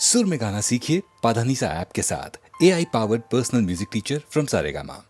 सुर में गाना सीखिए पाधानीसा ऐप के साथ। AI powered personal music teacher from Saregama.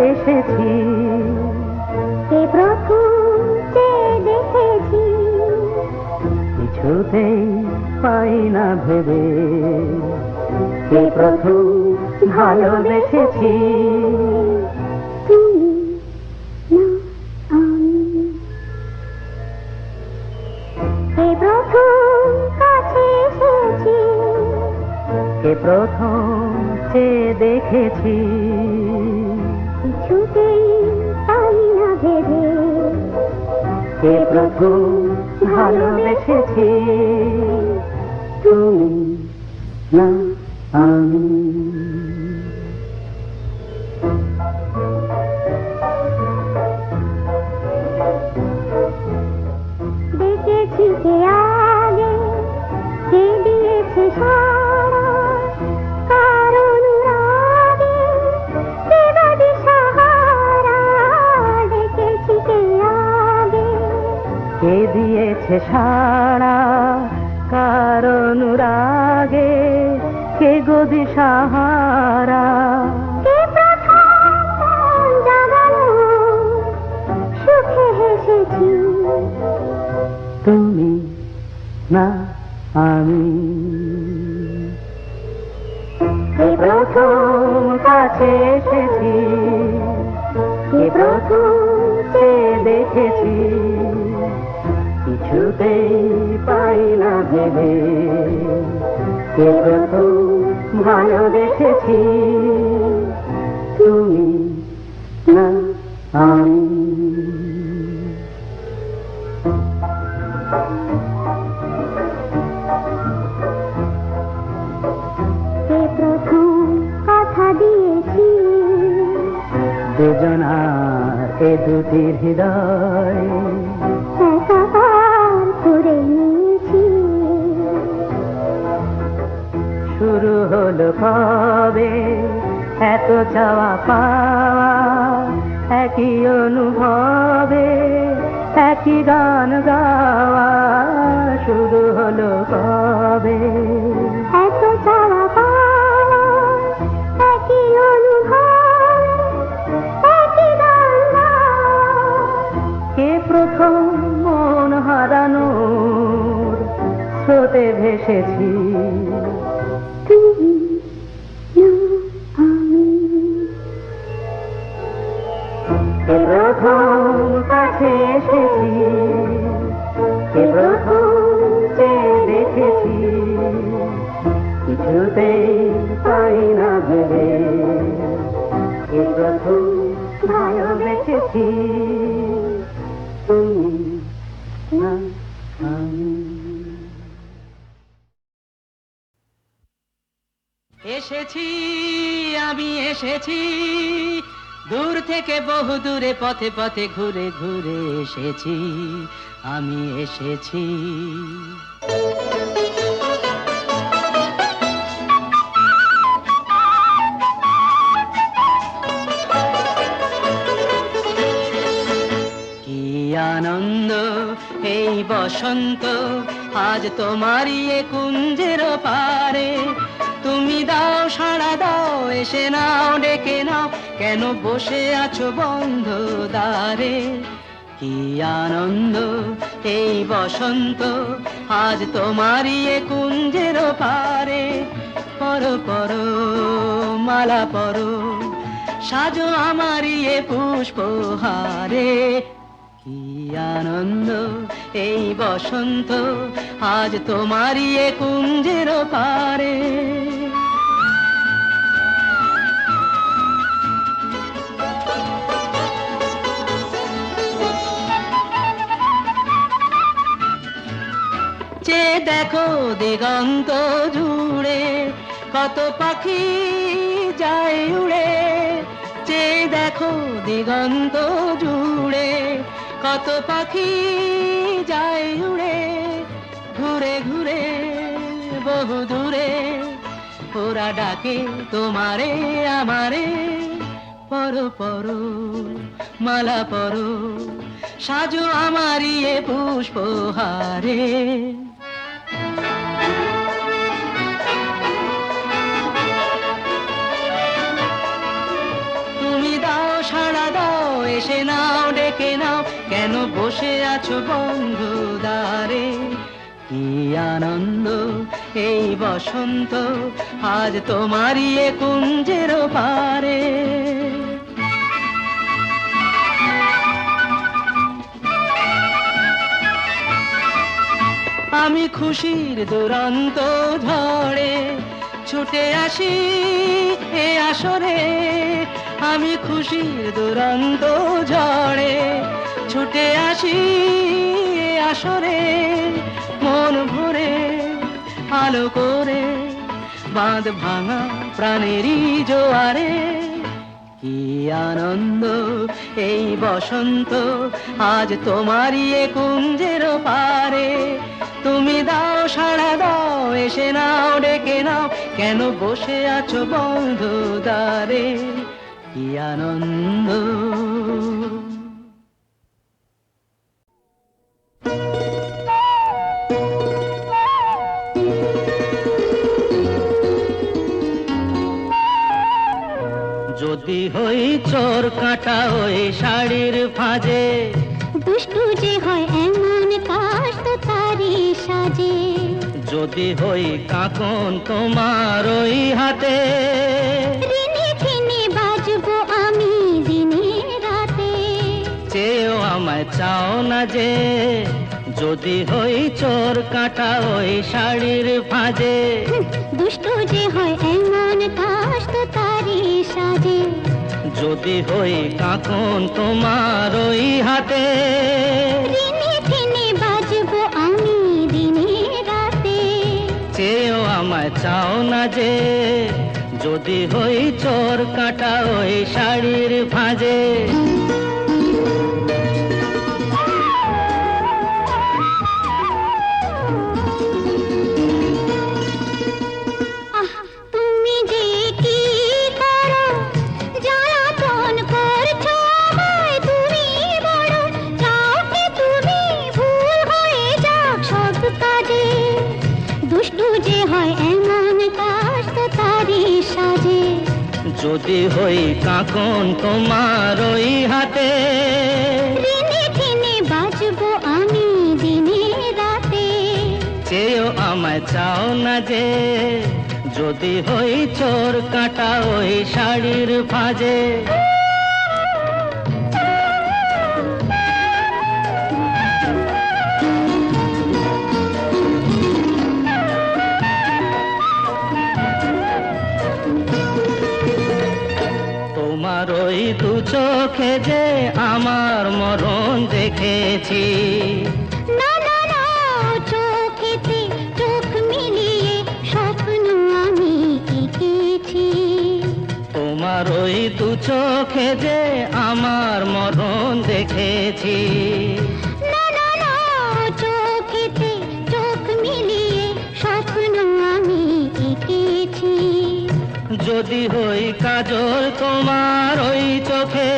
এসেছি কে প্রথম দেখেছি কিছুতেই পাই না ভেবে কে প্রথম ভালোবেসেছি কে প্রথম কাছে এসেছি কে প্রথম দেখেছি কিছুতেই পাই না ভেবে কে প্রথম ভালোবেসেছি তুমি না আমি দেখেছি কে আগে কে দিয়েছে সারা কারণ রাগে কে বাদে সাহারা দেখেছি কে আগে কে দিয়েছে সারা কারণ রাগে কে গদি সাহারা কে প্রথম জাগালো সুখে হেসেছি তুমি না আমি এই প্রথম কাছে এসেছি, এই প্রথম চেয়ে দেখেছি, কিছুতেই পাই না ভেবে, এই প্রথম ভালোবেসেছি, তুমি না আমি। প্রথম কথা দিয়েছি, দুজনার এ দুটি হৃদয় একাকার করে নিয়েছি। শুরু হলো কবে এত চাওয়া পাওয়া, একই অনুভবে একই গান গাওয়া। শুরু হলো কবে এত চাওয়া পাওয়া, একই অনুভব একই গান গাওয়া। কে প্রথম মন হারানোর স্রোতে ভেসেছি, তুমি না আমি। কে প্রথম কাছে এসেছি, কে প্রথম চেয়ে দেখেছি, কিছুতেই পাই না ভেবে, কে প্রথম ভালোবেসেছি, তুমি না আমি। এসেছি আমি এসেছি, দূর থেকে বহু দূরে পথে পথে ঘুরে ঘুরে এসেছি, আমি এসেছি। কি আনন্দ এই বসন্ত, আজ তোমারই এ কুঞ্জের পারে। তুমি দাও সাড়া দাও, এসে নাও ডেকে নাও, কেন বসে আছো বন্ধ দ্বারে। কি আনন্দ এই বসন্ত, আজ তোমারই এ কুঞ্জের পারে। পরো পরো মালা পরো, সাজো আমারই এ পুষ্পহারে। কি আনন্দ এই বসন্ত, আজ তোমারই এ কুঞ্জের পারে। চেয়ে দেখো দিগন্ত জুড়ে, কত পাখি যায় উড়ে। চেয়ে দেখো দিগন্ত জুড়ে, কত পাখি যায় উড়ে। ঘুরে ঘুরে বহু দূরে, ওরা ডাকে তোমারে আমারে। পরো পরো মালা পরো, সাজো আমারই এ পুষ্পহারে। তুমি দাও সাড়া দাও, এসে নাও ডেকে নাও, কেন বসে আছো বন্ধ দ্বারে। কি আনন্দ এই বসন্ত, আজ তোমারই এ কুঞ্জের পারে। আমি খুশির দুরন্ত ঝড়ে ছুটে আসি এ আসরে। আমি খুশির দুরন্ত ঝড়ে ছুটে আসি এ আসরে। মন ভরে আলো করে বাঁধ ভাঙা প্রাণেরই জোয়ারে। কি আনন্দ এই বসন্ত, আজ তোমারই এ কুঞ্জের পারে। তুমি দাও সাড়া দাও, এসে নাও ডেকে নাও, কেন বসে আছো বন্ধ দ্বারে। কি আনন্দ। যদি হই চোর কাঁটা ওই শাড়ির ফাঁজে, দুষ্টু যে হয় এমন কাশ তো তারি সাজে। যদি হই কাকন তোমার ওই হাতে, ঋণে ঋণে বাজবো আমি দিনে রাতে। চেয়েও আমায় চাও না যে, যদি হই চোর কাটা ওই শাড়ির ভাঁজে। দুষ্ট যে হয় এমন কাশ তো তারি সাজে। যদি হই কাকন তোমার ওই হাতে, ঋণে ঋণে বাজবো আমি দিনে রাতে। চেয়েও আমায় চাও না যে, যদি হই চোর কাটা ওই শাড়ির ভাঁজে। আহ, তুমি যে কি করো, জ্বালাতন করছো আমায় তুমি বড়। চাও কি তুমি ভুল হয়ে যাক সব কাজে। দুষ্টু যে হয় এমন কাশ তো তারি সাজে। যদি হই কাকন তোমার ওই হাতে, ঋণে ঋণে বাজবো আমি দিনে রাতে। চেয়েও আমায় চাও না যে, যদি হই চোর কাটা ওই শাড়ির ভাঁজে। তোমার ওই দু চোখে যে আমার মরণ দেখেছি। না না না, চোখেতে চোখ মিলিয়ে স্বপ্ন আমি এঁকেছি। তোমার ওই দু চোখে যে আমার মরণ দেখেছি। না না না, চোখেতে চোখ মিলিয়ে স্বপ্ন আমি এঁকেছি। যদি হই কাজল তোমার ওই চোখে,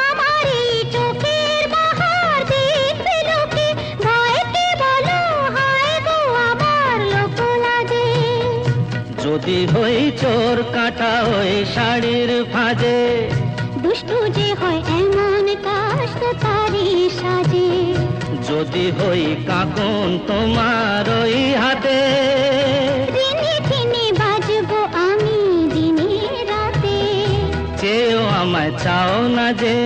আমার এই চোখের বাহার দেখবে লোকে। ভয়কে বলো হায় গো আমার লোক লাজে। যদি হই চোর কাটা ওই শাড়ির ভাঁজে। দুষ্টু যে হয় এমন কাশ তো তারি সাজে। যদি হই কাকন তোমার ওই হাতে, ঋণে ঋণে বাজবো আমি দিনে রাতে। চেয়েও আমায় চাও না যে,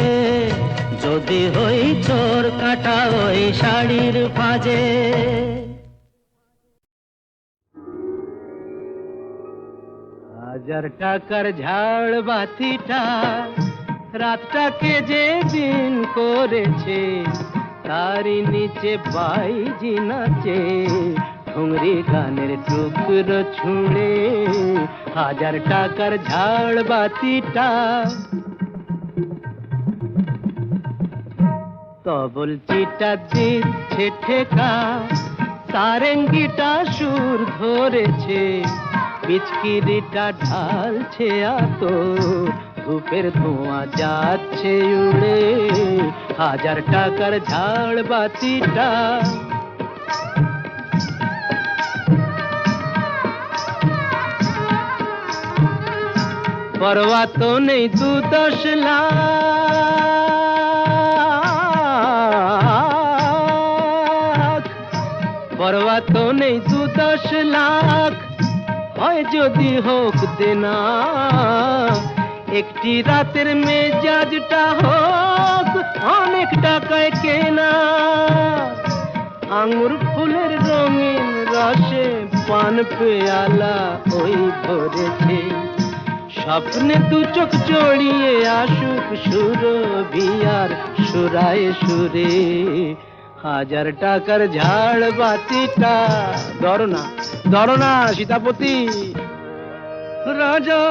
যদি হই চোর কাটা ওই শাড়ির ভাঁজে। 1000 টাকার ঝাড় বাতিটা রাতটাকে যে দিন করেছে, তারই নিচে বাইজি নাচে ঠুংরি গানের টুকরো ছুঁড়ে। 1000 টাকার ঝাড় বাতিটা তবল চিটা দিচ্ছে ঠেকা, সারেঙ্গিটা সুর ধরেছে, পিচকিরিটা ঢালছে আতো, ধূপের ধোঁয়া যাচ্ছে উড়ে। 1000 টাকার ঝাড় বাতিটা পরোয়া তো নেই 2-10 লাখ, পরোয়া তো নেই 2-10 লাখ, হয় যদি হোক দেনা। একটি রাতের মেজাজটা হোক অনেক টাকায় কেনা। আঙুর ফুলের রঙিন রসে পান পেয়ালা ওই ভরেছে, স্বপ্নে দু চোখ জড়িয়ে আসুক সুরভিয়ার সুরায় সুরে। 1000 টাকার ঝাড় বাতিটা ধরো না সীতাপতি। রাজা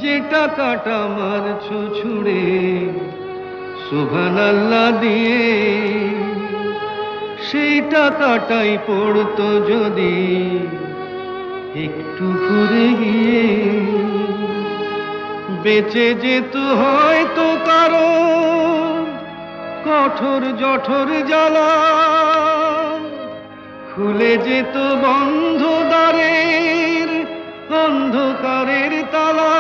যে টাকাটা মারছো ছুড়ে সুবহানাল্লাহ দিয়ে, সেই টাকাটাই পড়তো যদি একটু ঘুরে গিয়ে, বেঁচে যেত হয়তো কারো কঠোর জঠোর জ্বালা, খুলে যেত বন্ধ দ্বারের অন্ধকারের তালা।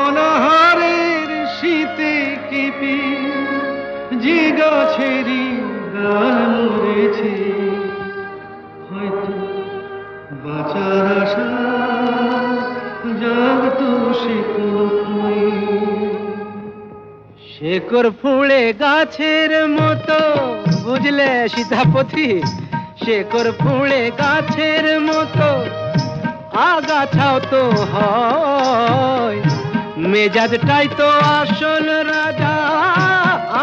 অনাহারের শীতে কেঁপে যে গাছেরই ডাল মরেছে, আশা জগত শেকর ফুঁড়ে গাছের মতো, বুঝলে সীতাপতি, শেকর ফুঁড়ে গাছের মতো আগাছাও তো হয়, মেজাজটাই তো আসল রাজা,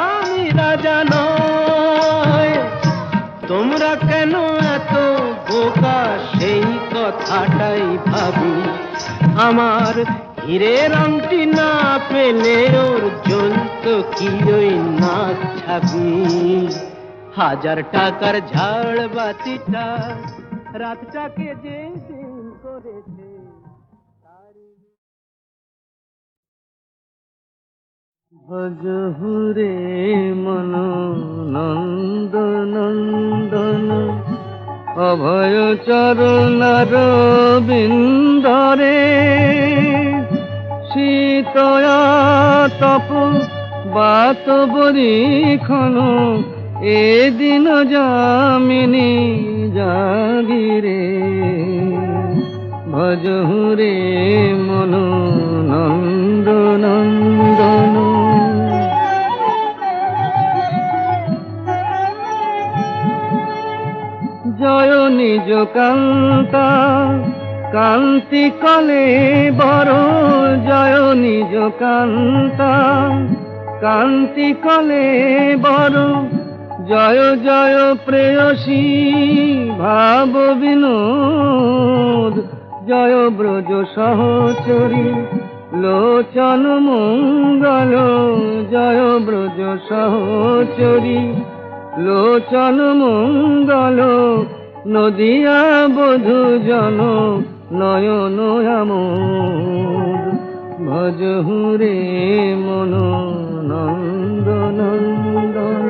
আমি রাজা নয়। তোমরা কেন এত বোকা সেই কথাটাই ভাবি, আমার হীরের আংটি না পেলে ওর জ্বলত কি ওই নাক ছাবি। 1000 টাকার ঝাড় বাতিটা রাতটাকে যে দিন করেছে, ভজহুরে মন নন্দ নন্দন অভয় চরণার বিন্দরে, শীতয়া তপ বাত বরিখন এদিন যামিনী জাগিরে। ভজহুরে মন নন্দ নন্দন। জয় নিজ কান্তা কান্তি কলে বড়, জয় নিজ কান্তা কান্তি কলে বড়, জয় জয় প্রেয়সী ভাব বিনোদ, জয় ব্রজ সহচরী লোচন মঙ্গল, জয় ব্রজ সহচরী লোচন মঙ্গল, নদিয়া বধূ জন নয়ন আমোদ। ভজহুরে মন নন্দ নন্দন।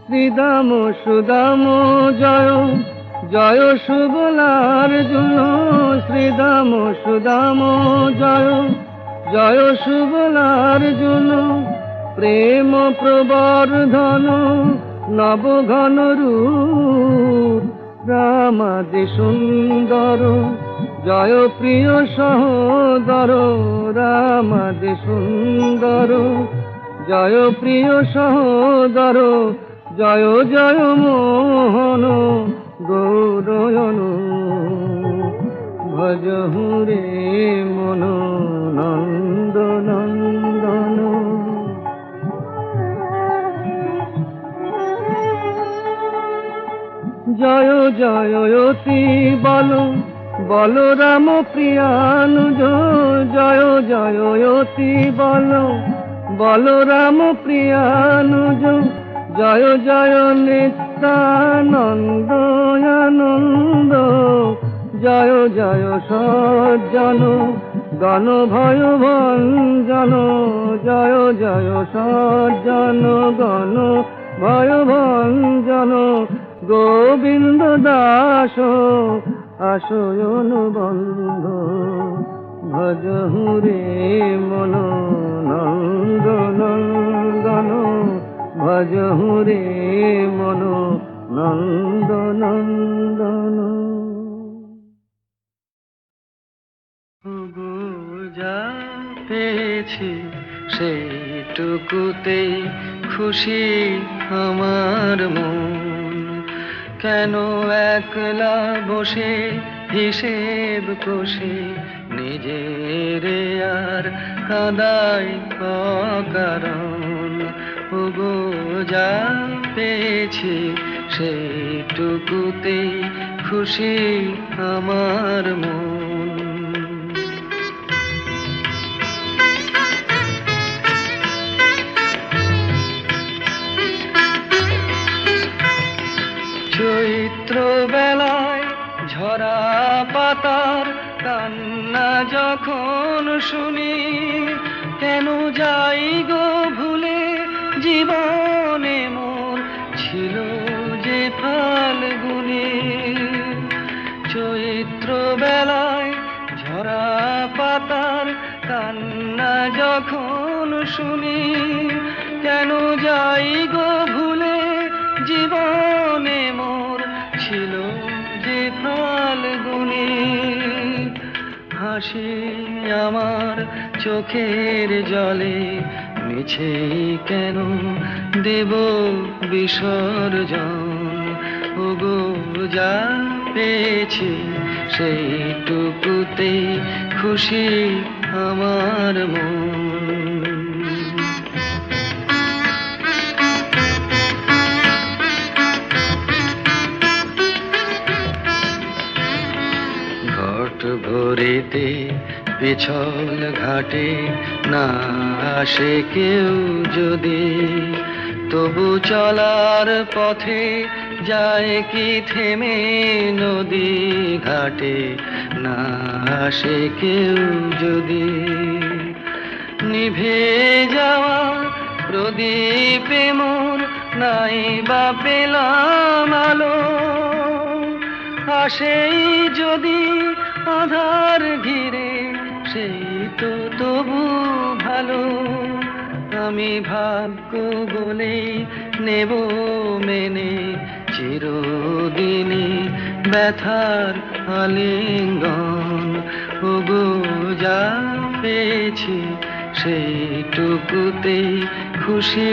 শ্রীদাম সুদাম জয় জয় সুবলার্জুন, শ্রীদাম সুদাম জয় জয় সুবলার্জুন, প্রেম প্রবর্ধন নবঘন রূপ, রামাদি সুন্দর জয় প্রিয় সহোদর, রামাদি সুন্দর জয় প্রিয় সহোদর, জয় জয় মোহন গৌরয়ন। ভজহুরে মন নন্দ নন্দন। জয় জয় অতি বল বলরাম প্রিয়ানুজ, জয় জয় অতি বল বলরাম প্রিয়ানুজ, জয় জয় নিত্যানন্দ আনন্দ, জয় জয় সজ্জন গণ ভয় ভঞ্জন, জয় জয় সজ্জন গণ ভয় ভঞ্জন, গোবিন্দ দাস আশয়ন বন্ধ। ভজহুরে মন নন্দ নন্দন, ভজহুরে মন নন্দ নন্দন। যা পেয়েছি সেইটুকুতে খুশি আমার মন, কেন একলা বসে হিসেব কষে নিজের আর কাদাই অকারণ। ওগো যা পেয়েছি সেইটুকুতে খুশি আমার মন। চৈত্র বেলায় ঝরা পাতার কান্না যখন শুনি, কেন যাই গো ভুলে জীবনে মোর ছিল যে ফাল্গুনে। চৈত্র বেলায় ঝরা পাতার কান্না যখন শুনি, কেন যাই গো ভুলে হাসি আমার চোখের জলে মিছে কেন দেব বিসর্জন ওগো যা পেয়েছি সেইটুকুতে খুশি আমার মন। ঘট ভরিতে পিছল ঘাটে না আসে কেউ যদি, তবু চলার পথে যায় কি থেমে নদী ঘাটে না আসে কেউ যদি। নিভে যাওয়া প্রদীপে মোর নাই বা পেলাম আলো, আসেই যদি আধার ঘিরে সেই তো তবু ভালো। আমি ভাগ্য বলে নেব মেনে চিরদিনই ব্যথার আলিঙ্গন ওগো যা পেয়েছি সেইটুকুতে খুশি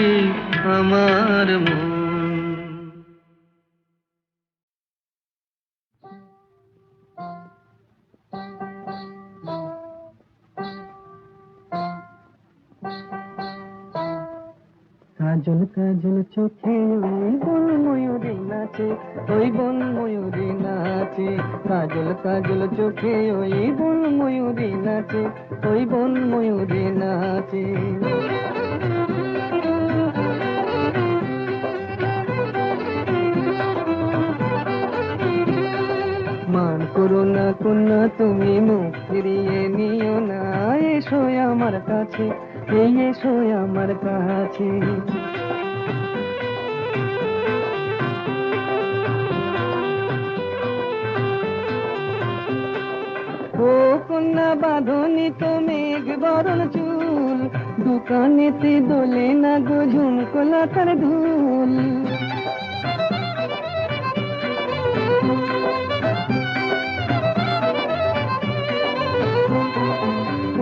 আমার মন। কাজল কাজল চোখে ওই বন ময়ূরী নাচে, ওই বন ময়ূরী নাচে। কাজল কাজল চোখে ওই বন ময়ূরী নাচে, ওই বন ময়ূরী নাচে। মান করো না কন্যা তুমি মুখ ফিরিয়ে নিও না, এসো আমার কাছে, এই এসো আমার কাছে। ও কন্যা বাঁধনি তো মেঘ বরণ চুল, দোকানেতে দোলে না গো ঝুমকোলা তার ধুল।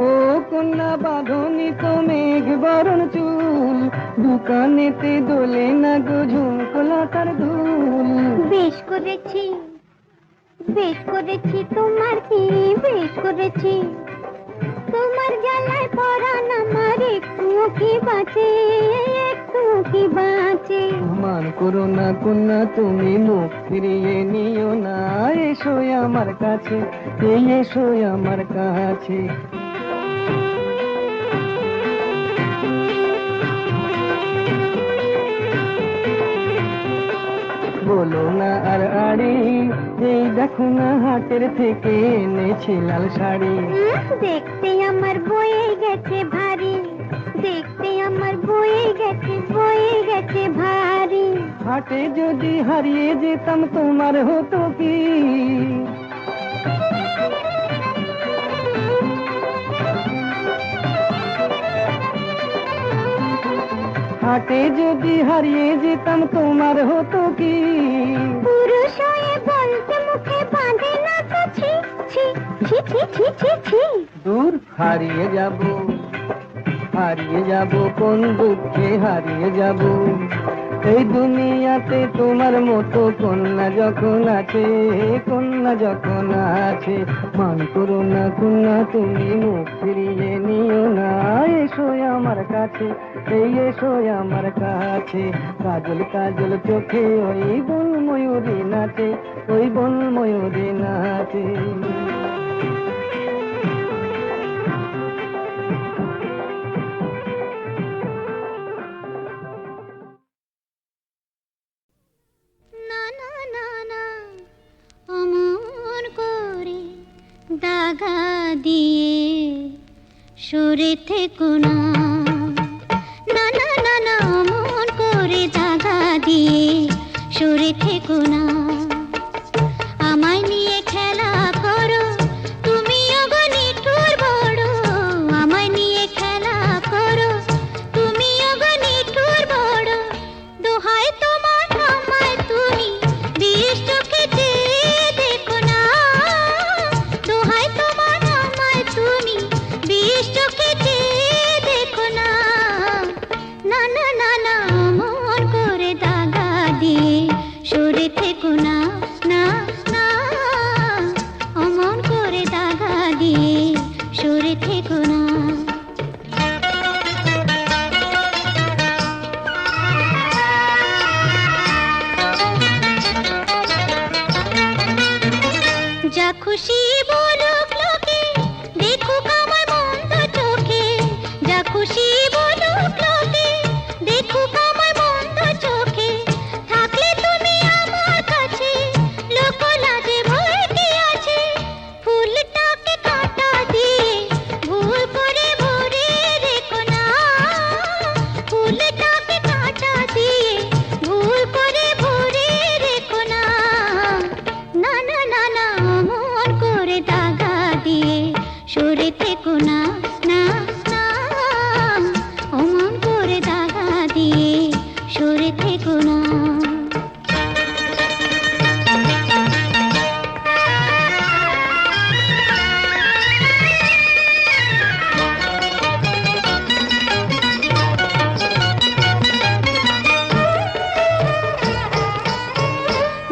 ও কন্যা বাঁধনি তো মেঘ বরণ চুল, দোকানেতে দোলে না গো ঝুমকোলা তার ধুল। বেশ করেছি বেশ করেছি তোমার কি বেশ করেছি, তোমার জ্বালায় পরাণ আমার একটু কি বাঁচে, একটু কি বাঁচে। মান করো না কন্যা তুমি মুখ ফিরিয়ে নিও না, এসো আমার কাছে, এই এসো আমার কাছে। বলো না আর আড়ি, এই দেখো না হাটের থেকে এনেছি লাল শাড়ি। দেখতে আমার বয়ে গেছে ভারী, দেখতে আমার বয়ে গেছে ভারী। হাটে যদি হারিয়ে যেতাম তোমার হতো কি, হাটে যদি হারিয়ে যেতাম তোমার হতো কি। পুরুষ হয়ে বলতে মুখে বাঁধে না তো ছি ছি ছি ছি ছি ছি ছি। দূর হারিয়ে যাব কোন দুঃখে হারিয়ে যাব। এই দুনিয়াতে তোমার মতো কন্যা যখন আছে, কন্যা যখন আছে। মান করো না কন্যা তুমি মুখ ফিরিয়ে নিও না, এসো আমার কাছে, এই এসো আমার কাছে। কাজল কাজল চোখে ওই বন ময়ূরী নাচে, ওই বন ময়ূরী নাচে। না না না না অমন করে দাগা দিয়ে সরে থেকো না, না না না না অমন করে দাগা দিয়ে সরে থেকো না। আমায় নিয়ে খেলা করো তুমি ওগো নিঠুর বড়, আমায় নিয়ে খেলা করো তুমি ওগো নিঠুর বড়। দোহাই তোমার আমায় তুমি বিষ চোখে চেয়ে দেখো না, দোহাই তোমার আমায় সরে থেকো না, না, না, অমন করে দাগা দিয়ে সরে থেকো না। যা খুশি বলুক লোকে, দেখুক আমায় মন্দ চোখে। যা খুশি বলুক লোকে, দেখুক আমায় মন্দ চোখে। থাকলে তুমি আমার কাছে, লোক লাজে ভয় কি আছে? ফুলটাকে কাঁটা দিয়ে ভুল করে ভরে রেখো না। ফুলটাকে কাঁটা দিয়ে ভুল করে ভরে রেখো না। না, না, না, না, অমন করে দাগা দিয়ে সরে থেকো না, না, না, অমন করে দাগা দিয়ে সরে থেকো না।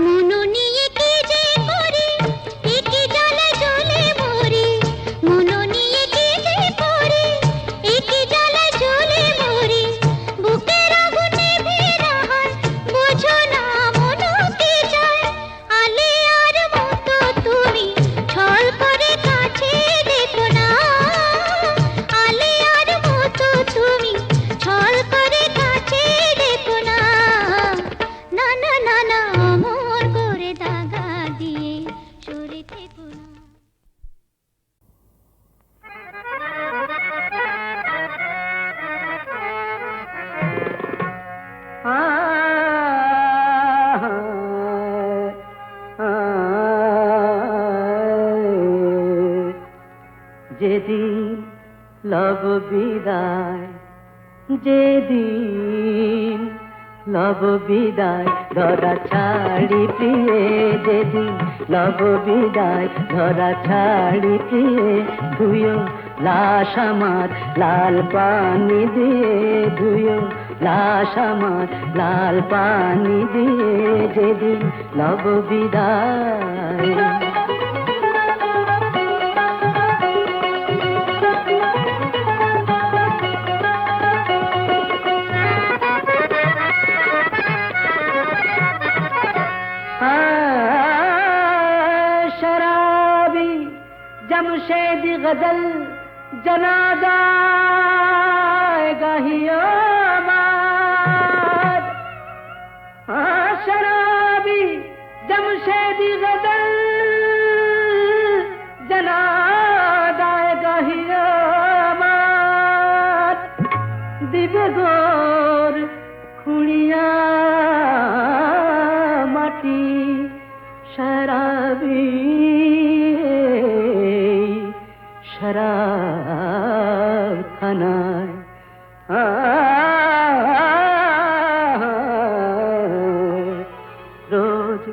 মনো নিয়ে কি যে করি, একি জ্বালায় জ্বলে মরি। মনো নিয়ে কি যে করি, একি জ্বালায় জ্বলে মরি। বুকের আগুন নিভে না হয়, বোঝো না মনো কি চায়। আলে আর মতো তুমি ছল করে কাছে দেখো না। আলে আর মতো তুমি ছল করে কাছে দেখো না। না, না, না, না, অমন করে দাগা দিয়ে সরে থেকো না। যেদিন লব বিদায়, যেদিন লব বিদায় ধরা ছাড়ি প্রিয়ে। যেদিন লব বিদায় ধরা ছাড়ি প্রিয়ে। ধুয়ো লাশ আমার লাল পানি দিয়ে, ধুয়ো লাশ আমার লাল পানি দিয়ে। যেদিন লব বিদায়। शराबी जमशेद गजल जनाजा गाहियो बाद। शराबी जमशेद गजल जनाजा गाहियो बाद। दिव्य गोर खुड़िया माटी शराबी शराब खानाয়। रोज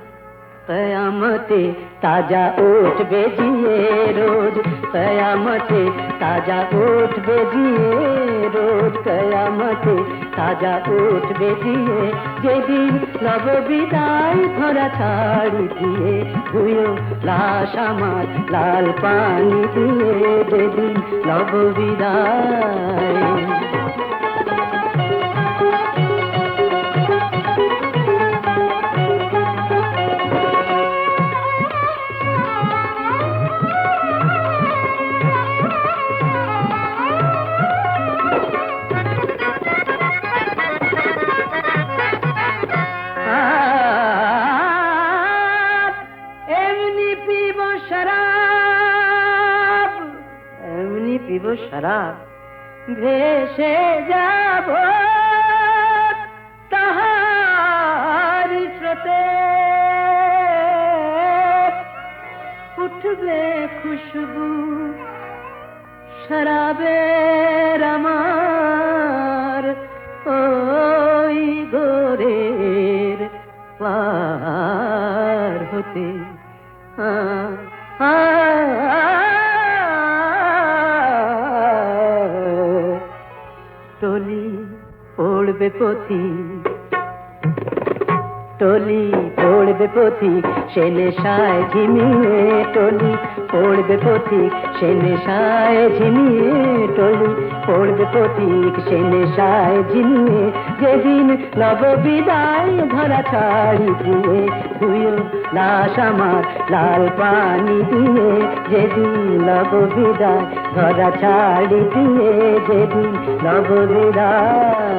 कयामते ताजा ओठ बेजिए, रोज कयामते ताजा ओठ बेजिए। रोज कयामते ताजा ओठ बेजिए। যেদিন লব বিদায় ধরা ছাড়ি দিয়ে, ধুয়ো লাশ আমার লাল পানি দিয়ে। যেদিন লব বিদায়। পিব শরাব ভেসে যাব তাহার স্রোতে। উঠবে খুশবু শরাবের আমার ওই গোরের পার হতে। টলি পড়বে পথি টলি পড়বে পথিক সে নেশায় ঝিমিয়ে, টলি পড়বে পথিক সে নেশায় ঝিমিয়ে, টলি পড়বে পথিক সে নেশায় ঝিমিয়ে, যেদিন নব বিদায় ধরা ছাড়ি দিয়ে, ধুয়ো লাশ আমার লাল পানি দিয়ে, যেদিন নব বিদায় ধরা ছাড়ি দিয়ে, যেদিন নব বিদায়।